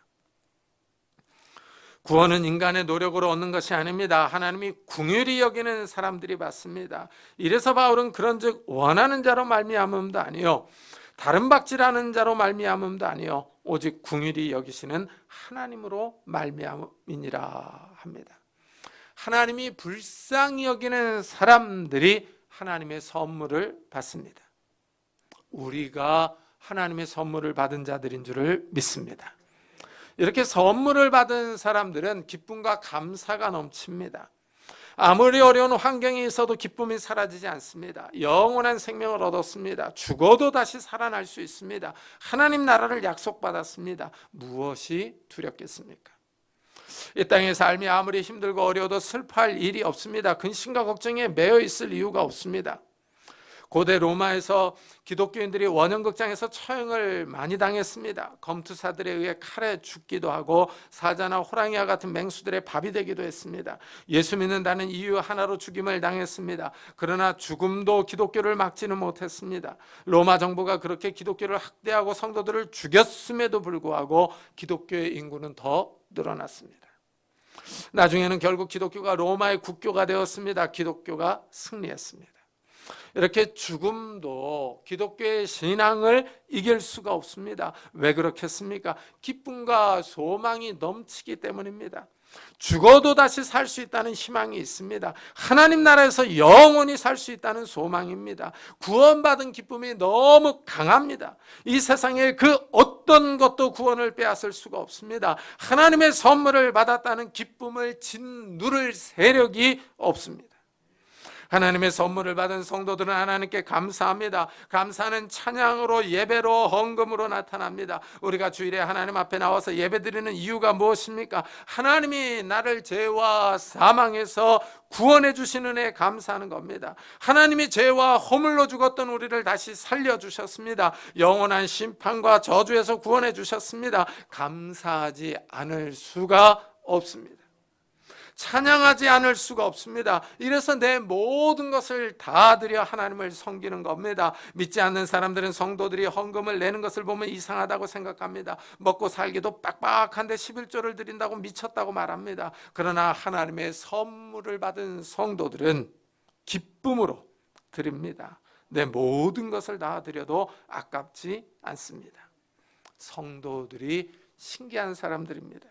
구원은 인간의 노력으로 얻는 것이 아닙니다. 하나님이 긍휼히 여기는 사람들이 받습니다. 이래서 바울은 그런즉 원하는 자로 말미암음도 아니요 다른 박질하는 자로 말미암음도 아니요 오직 긍휼히 여기시는 하나님으로 말미암음이니라 합니다. 하나님이 불쌍히 여기는 사람들이 하나님의 선물을 받습니다. 우리가 하나님의 선물을 받은 자들인 줄을 믿습니다. 이렇게 선물을 받은 사람들은 기쁨과 감사가 넘칩니다. 아무리 어려운 환경이 있어도 기쁨이 사라지지 않습니다. 영원한 생명을 얻었습니다. 죽어도 다시 살아날 수 있습니다. 하나님 나라를 약속받았습니다. 무엇이 두렵겠습니까? 이 땅의 삶이 아무리 힘들고 어려워도 슬퍼할 일이 없습니다. 근심과 걱정에 매여 있을 이유가 없습니다. 고대 로마에서 기독교인들이 원형극장에서 처형을 많이 당했습니다. 검투사들에 의해 칼에 죽기도 하고 사자나 호랑이와 같은 맹수들의 밥이 되기도 했습니다. 예수 믿는다는 이유 하나로 죽임을 당했습니다. 그러나 죽음도 기독교를 막지는 못했습니다. 로마 정부가 그렇게 기독교를 학대하고 성도들을 죽였음에도 불구하고 기독교의 인구는 더 늘어났습니다. 나중에는 결국 기독교가 로마의 국교가 되었습니다. 기독교가 승리했습니다. 이렇게 죽음도 기독교의 신앙을 이길 수가 없습니다. 왜 그렇겠습니까? 기쁨과 소망이 넘치기 때문입니다. 죽어도 다시 살 수 있다는 희망이 있습니다. 하나님 나라에서 영원히 살 수 있다는 소망입니다. 구원받은 기쁨이 너무 강합니다. 이 세상에 그 어떤 것도 구원을 빼앗을 수가 없습니다. 하나님의 선물을 받았다는 기쁨을 짓누를 세력이 없습니다. 하나님의 선물을 받은 성도들은 하나님께 감사합니다. 감사는 찬양으로, 예배로, 헌금으로 나타납니다. 우리가 주일에 하나님 앞에 나와서 예배드리는 이유가 무엇입니까? 하나님이 나를 죄와 사망에서 구원해 주신 은혜에 감사하는 겁니다. 하나님이 죄와 허물로 죽었던 우리를 다시 살려주셨습니다. 영원한 심판과 저주에서 구원해 주셨습니다. 감사하지 않을 수가 없습니다. 찬양하지 않을 수가 없습니다. 이래서 내 모든 것을 다 드려 하나님을 섬기는 겁니다. 믿지 않는 사람들은 성도들이 헌금을 내는 것을 보면 이상하다고 생각합니다. 먹고 살기도 빡빡한데 11조를 드린다고 미쳤다고 말합니다. 그러나 하나님의 선물을 받은 성도들은 기쁨으로 드립니다. 내 모든 것을 다 드려도 아깝지 않습니다. 성도들이 신기한 사람들입니다.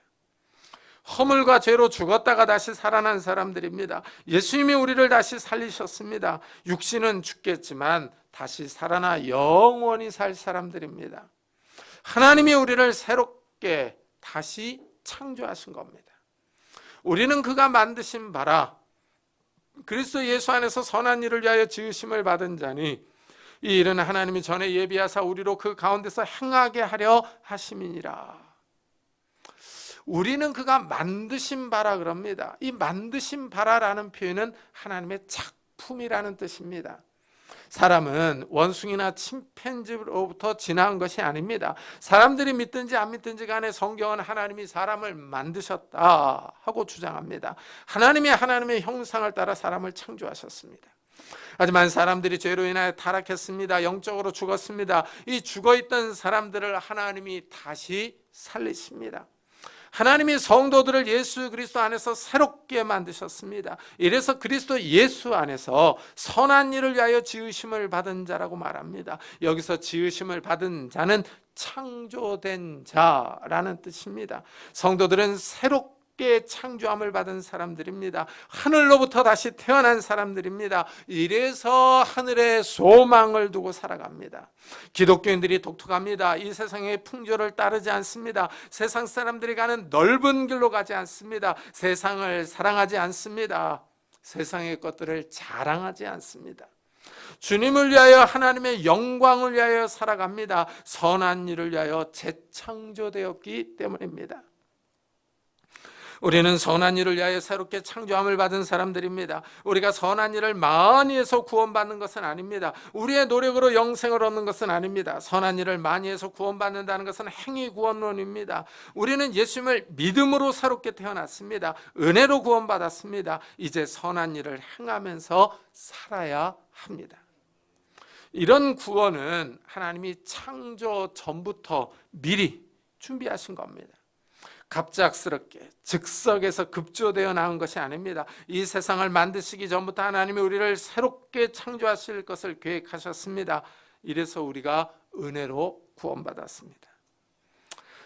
허물과 죄로 죽었다가 다시 살아난 사람들입니다. 예수님이 우리를 다시 살리셨습니다. 육신은 죽겠지만 다시 살아나 영원히 살 사람들입니다. 하나님이 우리를 새롭게 다시 창조하신 겁니다. 우리는 그가 만드신 바라 그리스도 예수 안에서 선한 일을 위하여 지으심을 받은 자니 이 일은 하나님이 전에 예비하사 우리로 그 가운데서 행하게 하려 하심이니라. 우리는 그가 만드신 바라 그럽니다. 이 만드신 바라라는 표현은 하나님의 작품이라는 뜻입니다. 사람은 원숭이나 침팬지로부터 진화한 것이 아닙니다. 사람들이 믿든지 안 믿든지 간에 성경은 하나님이 사람을 만드셨다 하고 주장합니다. 하나님이 하나님의 형상을 따라 사람을 창조하셨습니다. 하지만 사람들이 죄로 인하여 타락했습니다. 영적으로 죽었습니다. 이 죽어있던 사람들을 하나님이 다시 살리십니다. 하나님이 성도들을 예수 그리스도 안에서 새롭게 만드셨습니다. 이래서 그리스도 예수 안에서 선한 일을 위하여 지으심을 받은 자라고 말합니다. 여기서 지으심을 받은 자는 창조된 자라는 뜻입니다. 성도들은 새롭게 창조함을 받은 사람들입니다. 하늘로부터 다시 태어난 사람들입니다. 이래서 하늘에 소망을 두고 살아갑니다. 기독교인들이 독특합니다. 이 세상의 풍조를 따르지 않습니다. 세상 사람들이 가는 넓은 길로 가지 않습니다. 세상을 사랑하지 않습니다. 세상의 것들을 자랑하지 않습니다. 주님을 위하여 하나님의 영광을 위하여 살아갑니다. 선한 일을 위하여 재창조되었기 때문입니다. 우리는 선한 일을 위하여 새롭게 창조함을 받은 사람들입니다. 우리가 선한 일을 많이 해서 구원받는 것은 아닙니다. 우리의 노력으로 영생을 얻는 것은 아닙니다. 선한 일을 많이 해서 구원받는다는 것은 행위 구원론입니다. 우리는 예수님을 믿음으로 새롭게 태어났습니다. 은혜로 구원받았습니다. 이제 선한 일을 행하면서 살아야 합니다. 이런 구원은 하나님이 창조 전부터 미리 준비하신 겁니다. 갑작스럽게 즉석에서 급조되어 나온 것이 아닙니다. 이 세상을 만드시기 전부터 하나님이 우리를 새롭게 창조하실 것을 계획하셨습니다. 이래서 우리가 은혜로 구원받았습니다.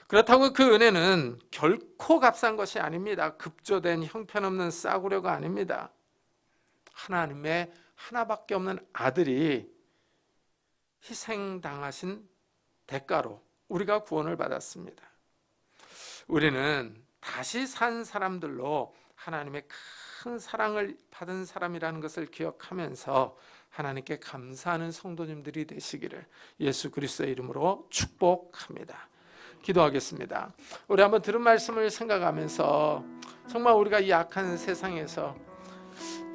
그렇다고 그 은혜는 결코 값싼 것이 아닙니다. 급조된 형편없는 싸구려가 아닙니다. 하나님의 하나밖에 없는 아들이 희생당하신 대가로 우리가 구원을 받았습니다. 우리는 다시 산 사람들로 하나님의 큰 사랑을 받은 사람이라는 것을 기억하면서 하나님께 감사하는 성도님들이 되시기를 예수 그리스도의 이름으로 축복합니다. 기도하겠습니다. 우리 한번 들은 말씀을 생각하면서 정말 우리가 이 악한 세상에서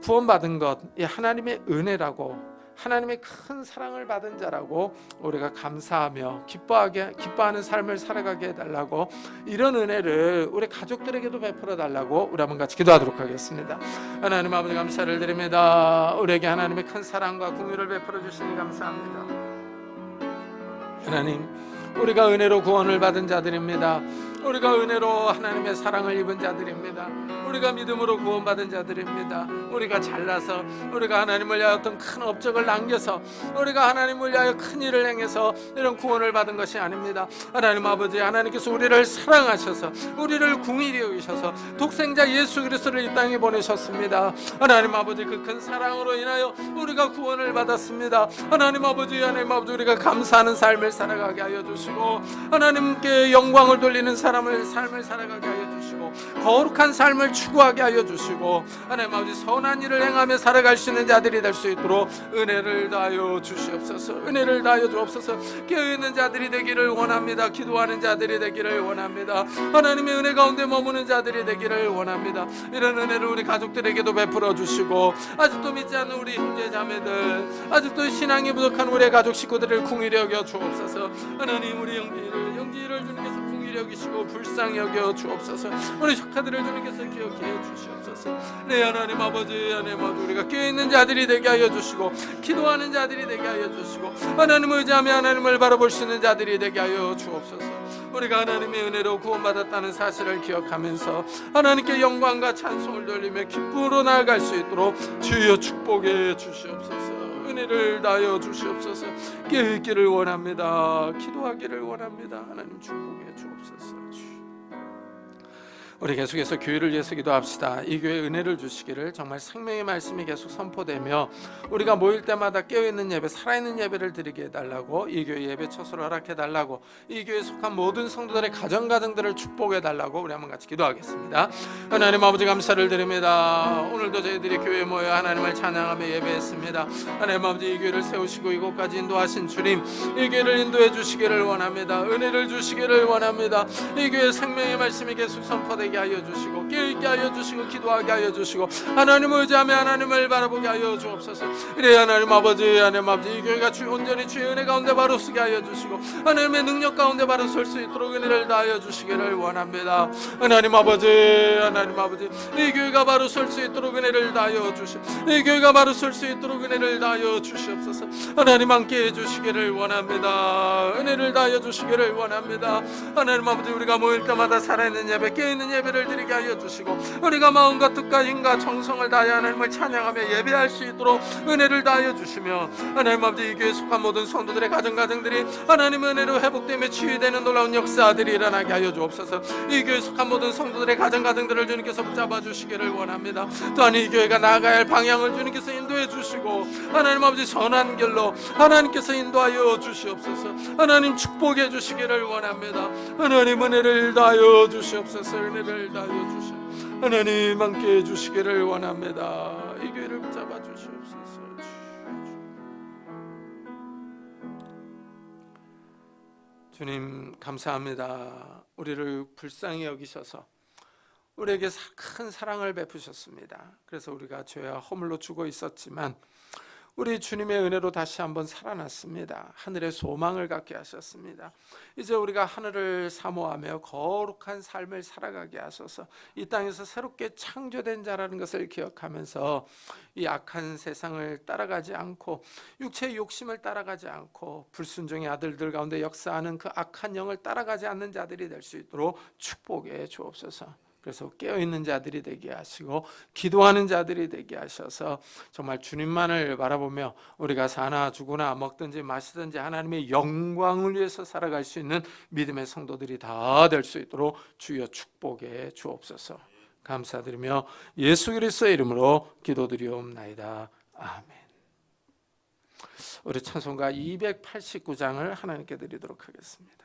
구원받은 것, 이 하나님의 은혜라고 하나님의 큰 사랑을 받은 자라고 우리가 감사하며 기뻐하는 삶을 살아가게 해달라고, 이런 은혜를 우리 가족들에게도 베풀어 달라고 우리 한번 같이 기도하도록 하겠습니다. 하나님 아버지, 감사를 드립니다. 우리에게 하나님의 큰 사랑과 긍휼을 베풀어 주시니 감사합니다. 하나님, 우리가 은혜로 구원을 받은 자들입니다. 우리가 은혜로 하나님의 사랑을 입은 자들입니다. 우리가 믿음으로 구원받은 자들입니다. 우리가 잘나서, 우리가 하나님을 위하여 어떤 큰 업적을 남겨서, 우리가 하나님을 위하여 큰 일을 행해서 이런 구원을 받은 것이 아닙니다. 하나님 아버지, 하나님께서 우리를 사랑하셔서 우리를 궁일히 여기셔서 독생자 예수 그리스도를 이 땅에 보내셨습니다. 하나님 아버지, 그 큰 사랑으로 인하여 우리가 구원을 받았습니다. 하나님 아버지, 우리가 감사하는 삶을 살아가게 하여 주시고, 하나님께 영광을 돌리는 삶을 살아가게 하여 주시고, 거룩한 삶을 추구하게 하여 주시고, 하나님 아버지, 선한 일을 행하며 살아갈 수 있는 자들이 될 수 있도록 은혜를 다하여 주시옵소서. 은혜를 다하여 주옵소서. 깨어있는 자들이 되기를 원합니다. 기도하는 자들이 되기를 원합니다. 하나님의 은혜 가운데 머무는 자들이 되기를 원합니다. 이런 은혜를 우리 가족들에게도 베풀어 주시고, 아직도 믿지 않는 우리 형제 자매들, 아직도 신앙이 부족한 우리 가족 식구들을 궁일히 여겨 주옵소서. 하나님, 우리 영지를 주님께서 궁일히 여기시고 불쌍히 여겨 주옵소서. 우리 조카들을 주님께서 기억해 주시옵소서. 네, 하나님 아버지, 우리가 깨어있는 자들이 되게 하여 주시고, 기도하는 자들이 되게 하여 주시고, 하나님을 의지하며 하나님을 바라볼 수 있는 자들이 되게 하여 주옵소서. 우리가 하나님의 은혜로 구원받았다는 사실을 기억하면서 하나님께 영광과 찬송을 돌리며 기쁨으로 나아갈 수 있도록 주여 축복해 주시옵소서. 은혜를 다하여 주시옵소서. 깨어있기를 원합니다. 기도하기를 원합니다. 하나님 축복해 주옵소서. 우리 계속해서 교회를 위해서 기도합시다. 이 교회에 은혜를 주시기를, 정말 생명의 말씀이 계속 선포되며 우리가 모일 때마다 깨어있는 예배, 살아있는 예배를 드리게 해달라고, 이 교회 예배 처소를 허락해달라고, 이 교회에 속한 모든 성도들의 가정들을 축복해달라고 우리 한번 같이 기도하겠습니다. 하나님 아버지, 감사를 드립니다. 오늘도 저희들이 교회에 모여 하나님을 찬양하며 예배했습니다. 하나님 아버지, 이 교회를 세우시고 이곳까지 인도하신 주님, 이 교회를 인도해 주시기를 원합니다. 은혜를 주시기를 원합니다. 이 교회 생명의 말씀이 계속 선포되게 하여 주시고, 깨어있게 하여 주시고, 기도하게 하여 주시고, 하나님을 의지하며 하나님을 바라보게 하여 주옵소서. 그래 하나님 아버지, 이 교회가 온전히 주의 은혜 가운데 바로 서게 하여 주시고, 하나님의 능력 가운데 바로 설 수 있도록 은혜를 다하여 주시기를 원합니다. 하나님 아버지, 이 교회가 바로 설 수 있도록 은혜를 다하여 주시고, 이 교회가 바로 설 수 있도록 은혜를 다하여 주시옵소서. 하나님 함께 해주시기를 원합니다. 은혜를 다하여 주시기를 원합니다. 하나님 아버지, 우리가 모일 때마다 살아있는 예배, 깨어있는 예배를 드리게 하여 주시고, 우리가 마음과 뜻과 힘과 정성을 다하여 하나님을 찬양하며 예배할 수 있도록 은혜를 다하여 주시며, 하나님 아버지, 이 교회에 속한 모든 성도들의 가정들이 하나님의 은혜로 회복되며 치유되는 놀라운 역사들이 일어나게 하여 주옵소서. 이 교회에 속한 모든 성도들의 가정들을 주님께서 붙잡아 주시기를 원합니다. 또한 이 교회가 나아가야 할 방향을 주님께서 인도해 주시고, 하나님 아버지, 선한 길로 하나님께서 인도하여 주시옵소서. 하나님 축복해 주시기를 원합니다. 하나님 은혜를 다하여 주시옵소서. 은혜를 다하여 주시옵소서. 하나님 함께 해주시기를 원합니다. 이 교회를 붙잡아 주시옵소서. 주님 감사합니다. 우리를 불쌍히 여기셔서 우리에게 큰 사랑을 베푸셨습니다. 그래서 우리가 죄와 허물로 죽어 있었지만 우리 주님의 은혜로 다시 한번 살아났습니다. 하늘의 소망을 갖게 하셨습니다. 이제 우리가 하늘을 사모하며 거룩한 삶을 살아가게 하소서. 이 땅에서 새롭게 창조된 자라는 것을 기억하면서 이 악한 세상을 따라가지 않고, 육체의 욕심을 따라가지 않고, 불순종의 아들들 가운데 역사하는 그 악한 영을 따라가지 않는 자들이 될 수 있도록 축복해 주옵소서. 그래서 깨어있는 자들이 되게 하시고, 기도하는 자들이 되게 하셔서 정말 주님만을 바라보며 우리가 사나 죽으나 먹든지 마시든지 하나님의 영광을 위해서 살아갈 수 있는 믿음의 성도들이 다 될 수 있도록 주여 축복해 주옵소서. 감사드리며 예수 그리스도의 이름으로 기도드리옵나이다. 아멘. 우리 찬송가 289장을 하나님께 드리도록 하겠습니다.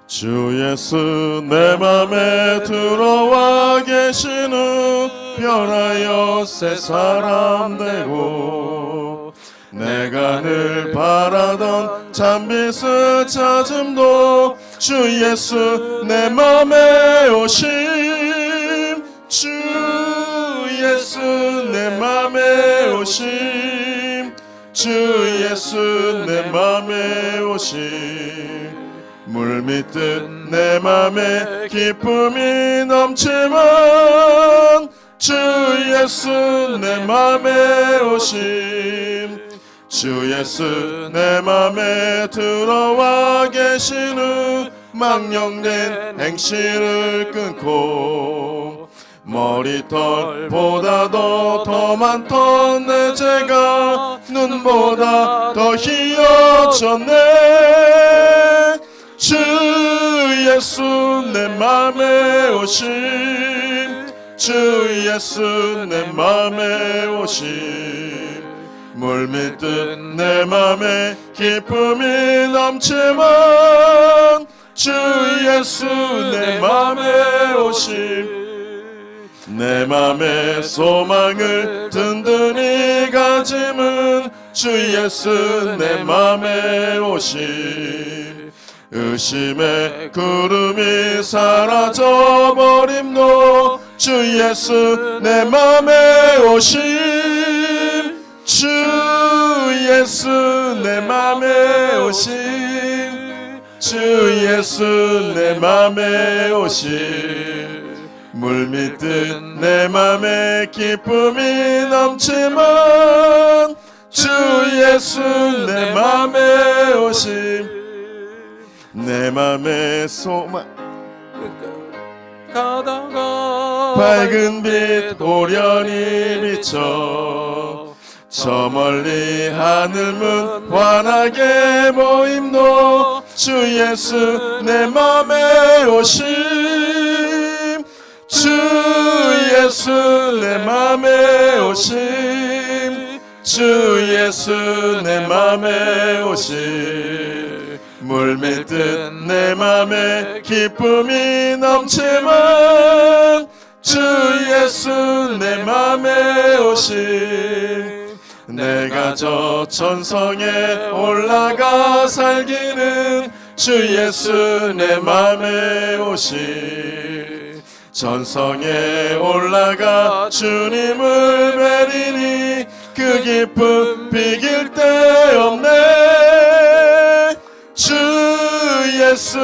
주 예수 내 맘에 들어와 계시는 변하여 새 사람 되고 내가 늘 바라던 참빛을 찾음도 주 예수 내 맘에 오심 주 예수 내 맘에 오심 주 예수 내 맘에 오심 물밀듯 내 맘에 기쁨이 넘치만 주 예수 내 맘에 오심 주 예수 내 맘에 들어와 계신 후 망령된 행실을 끊고 머리털보다도 더 많던 내 죄가 눈보다 더 희어졌네 주 예수 내 맘에 오심 주 예수 내 맘에 오심 물밀듯 내 맘에 기쁨이 넘치만 주 예수 내 맘에 오심 내 맘에 소망을 든든히 가짐은 주 예수 내 맘에 오심 의심의 구름이 사라져버림도 주 예수 내 맘에 오심 주 예수 내 맘에 오심 주 예수 내 맘에 오심 물밀듯 내 맘에 기쁨이 넘치만 주 예수 내 맘에 오심 내 맘에 소망 가다가 밝은 빛 오련히 비쳐 저 멀리 하늘문 환하게 보임도 주 예수 내 맘에 오심 주 예수 내 맘에 오심 주 예수 내 맘에 오심 물밀듯 내 맘에 기쁨이 넘치만 주 예수 내 맘에 오심 내가 저 천성에 올라가 살기는 주 예수 내 맘에 오심 천성에 올라가 주님을 뵈리니 그 기쁨 비길 데 없네 주 예수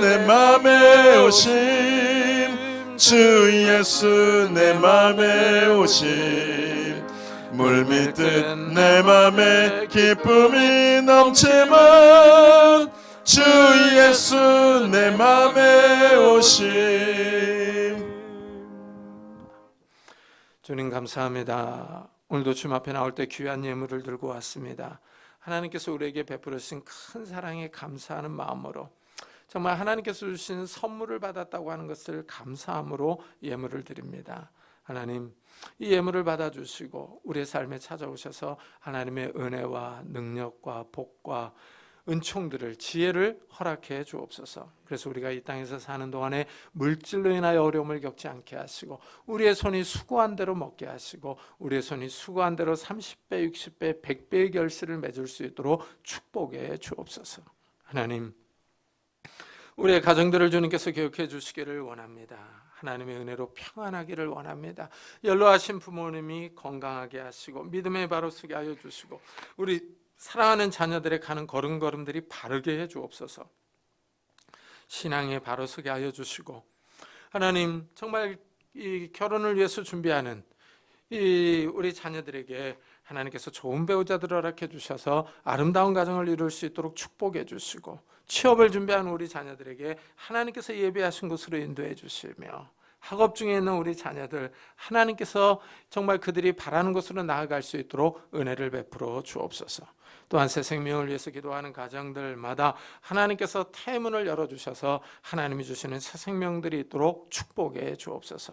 내 맘에 오심 주 예수 내 맘에 오심 물밀듯 내 맘에 기쁨이 넘치만 주 예수 내 맘에 오심 주님 감사합니다. 오늘도 주님 앞에 나올 때 귀한 예물을 들고 왔습니다. 하나님께서 우리에게 베풀으신 큰 사랑에 감사하는 마음으로 정말 하나님께서 주신 선물을 받았다고 하는 것을 감사함으로 예물을 드립니다. 하나님, 이 예물을 받아주시고 우리의 삶에 찾아오셔서 하나님의 은혜와 능력과 복과 은총들을 지혜를 허락해 주옵소서. 그래서 우리가 이 땅에서 사는 동안에 물질로 인하여 어려움을 겪지 않게 하시고 우리의 손이 수고한 대로 먹게 하시고 우리의 손이 수고한 대로 30배, 60배, 100배의 결실을 맺을 수 있도록 축복해 주옵소서. 하나님, 우리의 가정들을 주님께서 기억해 주시기를 원합니다. 하나님의 은혜로 평안하기를 원합니다. 연로하신 부모님이 건강하게 하시고 믿음의 바로 서게 하여 주시고 우리 사랑하는 자녀들의 가는 걸음걸음들이 바르게 해 주옵소서. 신앙에 바로 서게 하여 주시고 하나님 정말 이 결혼을 위해서 준비하는 이 우리 자녀들에게 하나님께서 좋은 배우자들을 허락해 주셔서 아름다운 가정을 이룰 수 있도록 축복해 주시고 취업을 준비하는 우리 자녀들에게 하나님께서 예비하신 곳으로 인도해 주시며 학업 중에 있는 우리 자녀들 하나님께서 정말 그들이 바라는 곳으로 나아갈 수 있도록 은혜를 베풀어 주옵소서. 또한 새 생명을 위해서 기도하는 가정들마다 하나님께서 태문을 열어주셔서 하나님이 주시는 새 생명들이 있도록 축복해 주옵소서.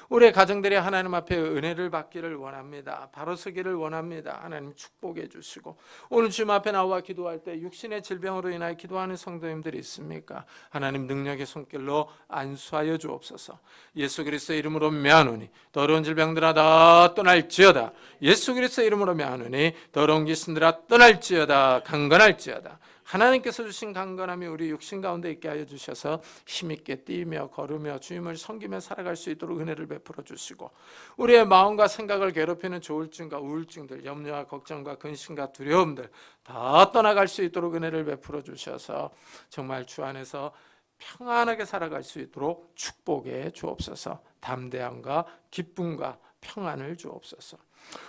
우리의 가정들이 하나님 앞에 은혜를 받기를 원합니다. 바로 서기를 원합니다. 하나님 축복해 주시고, 오늘 주님 앞에 나와 기도할 때 육신의 질병으로 인하여 기도하는 성도님들이 있습니까? 하나님 능력의 손길로 안수하여 주옵소서. 예수 그리스도의 이름으로 명하노니 더러운 질병들아 다 떠날지어다. 예수 그리스도의 이름으로 명하노니 더러운 귀신들아 떠날지어다. 강건할지어다. 하나님께서 주신 강건함이 우리 육신 가운데 있게 하여 주셔서 힘있게 뛰며 걸으며 주님을 섬기며 살아갈 수 있도록 은혜를 베풀어 주시고, 우리의 마음과 생각을 괴롭히는 조울증과 우울증들, 염려와 걱정과 근심과 두려움들 다 떠나갈 수 있도록 은혜를 베풀어 주셔서 정말 주 안에서 평안하게 살아갈 수 있도록 축복해 주옵소서. 담대함과 기쁨과 평안을 주옵소서.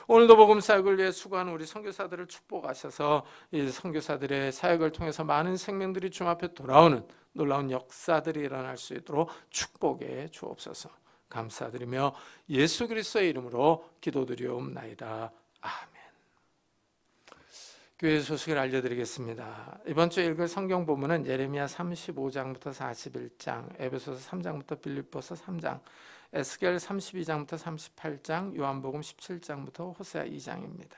오늘도 복음 사역을 위해 수고하는 우리 선교사들을 축복하셔서 이 선교사들의 사역을 통해서 많은 생명들이 주님 앞에 돌아오는 놀라운 역사들이 일어날 수 있도록 축복해 주옵소서. 감사드리며 예수 그리스도의 이름으로 기도드리옵나이다. 아멘. 교회 소식을 알려드리겠습니다. 이번 주에 읽을 성경 본문은 예레미야 35장부터 41장, 에베소서 3장부터 빌립보서 3장, 에스겔 32장부터 38장, 요한복음 17장부터 호세아 2장입니다.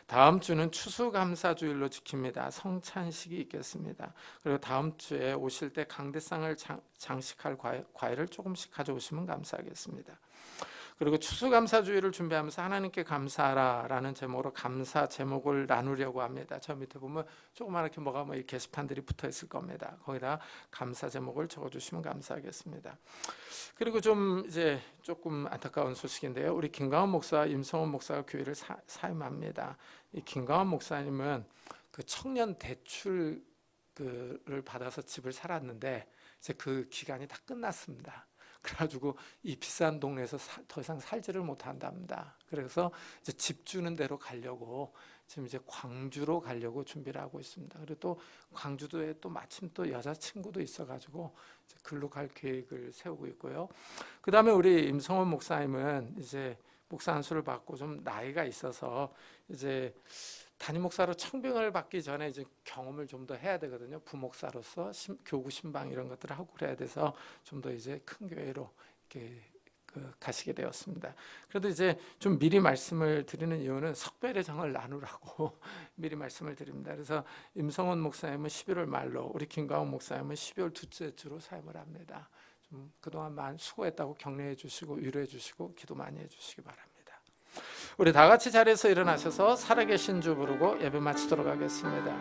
다음 주는 추수감사주일로 지킵니다. 성찬식이 있겠습니다. 그리고 다음 주에 오실 때 강대상을 장식할 과일을 조금씩 가져오시면 감사하겠습니다. 그리고 추수감사주일을 준비하면서 하나님께 감사하라라는 제목으로 감사 제목을 나누려고 합니다. 저 밑에 보면 조그맣게 뭐가 이 게시판들이 붙어 있을 겁니다. 거기다 감사 제목을 적어주시면 감사하겠습니다. 그리고 좀 이제 조금 안타까운 소식인데요. 우리 김강원 목사, 임성원 목사가 교회를 사임합니다. 이 김강원 목사님은 그 청년 대출을 받아서 집을 살았는데 이제 그 기간이 다 끝났습니다. 그래가지고 이 비싼 동네에서 더 이상 살지를 못한답니다. 그래서 이제 집 주는 데로 가려고 지금 이제 광주로 가려고 준비를 하고 있습니다. 그리고 또 광주도에 또 마침 또 여자친구도 있어가지고 이제 글로 갈 계획을 세우고 있고요. 그 다음에 우리 임성원 목사님은 이제 목사 안수를 받고 좀 나이가 있어서 이제 담임 목사로 청빙을 받기 전에 이제 경험을 좀 더 해야 되거든요. 부목사로서 교구 신방 이런 것들을 하고 그래야 돼서 좀 더 이제 큰 교회로 이렇게 가시게 되었습니다. 그래도 이제 좀 미리 말씀을 드리는 이유는 석별회장을 나누라고 미리 말씀을 드립니다. 그래서 임성원 목사님은 11월 말로, 우리 김가원 목사님은 12월 둘째 주로 사임을 합니다. 좀 그동안 많이 수고했다고 격려해 주시고 위로해 주시고 기도 많이 해 주시기 바랍니다. 우리 다 같이 자리에서 일어나셔서 살아계신 주 부르고 예배 마치도록 하겠습니다.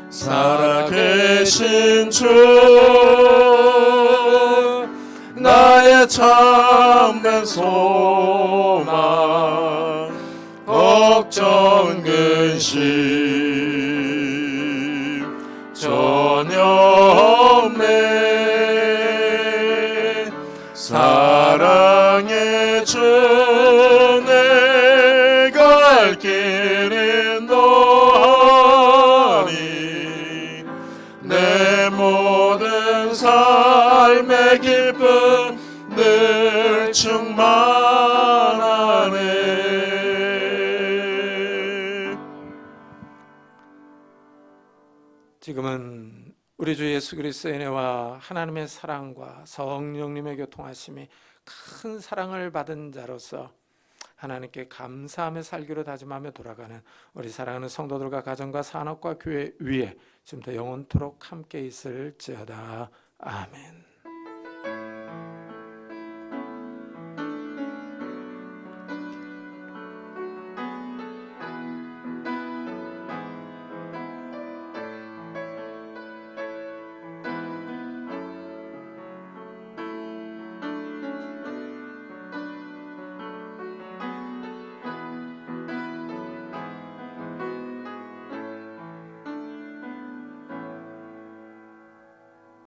살아계신 주 나의 참된 소망, 걱정 근심 전혀 없네. 사랑의 주 내가 갈 길은 너니 내 모든 삶의 기쁨 늘 충만하네. 지금은 우리 주 예수 그리스도의 은혜와 하나님의 사랑과 성령님의 교통하심이 큰 사랑을 받은 자로서 하나님께 감사하며 살기로 다짐하며 돌아가는 우리 사랑하는 성도들과 가정과 산업과 교회 위에 지금부터 영원토록 함께 있을지어다. 아멘.